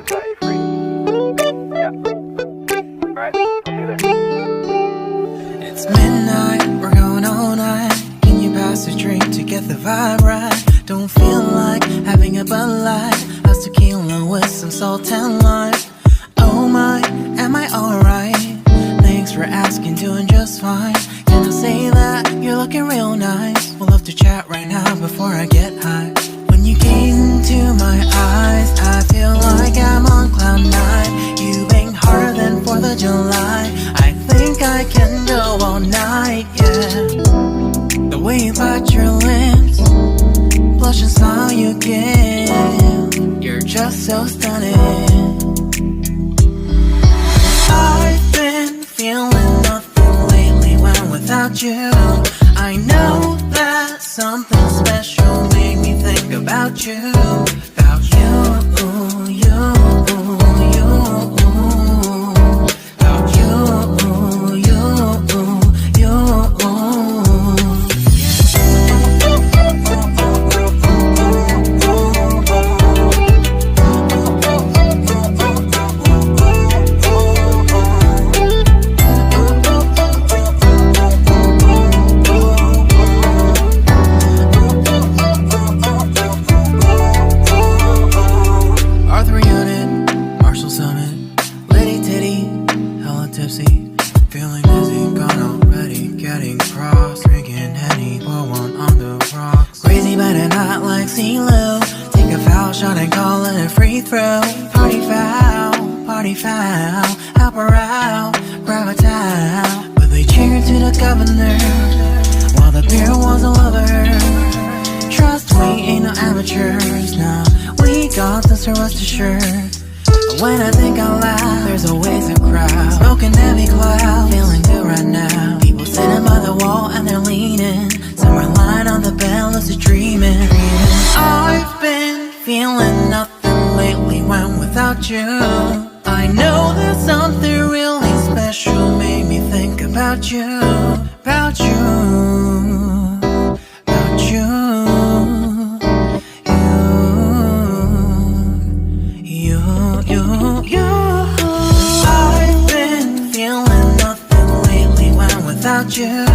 got free. Yeah. Alright, I'll see you there. It's midnight, we're going all night. Can you pass a drink to get the vibe right? Don't feel like having a Bud Light. How's tequila with some salt and lime? Oh my, am I alright? Thanks for asking, doing just fine. Can I say that you're looking real nice? We'll love to chat right now before I get high. When you gaze into my eyes, I feel like I'm on cloud nine. You bang harder than 4th of July. I think I can go all night, yeah. The way you bite your lips, blush and smile you give, you're just so stunning. I've been feeling nothing lately when without you. I know that something special made me think about you. About you, you, you. About you, you, you. Feeling dizzy, gone already, getting cross, drinking Henny, pour one on the rocks. Crazy but not like CeeLo. Take a foul shot and call it a free throw. Party foul, help her out, grab a towel. But they cheered to the governor, while the beer was a lover. Trust we ain't no amateurs, nah, we got this, rest assured. When I think out loud, there's always a crowd. Smoking heavy cloud, feeling good right now. People sitting by the wall and they're leaning. Some are lying on the bed, lucid dreaming. I've been feeling nothing lately when without you. I know that something really special made me think about you. About you, about you. I've been feeling nothing lately when without you.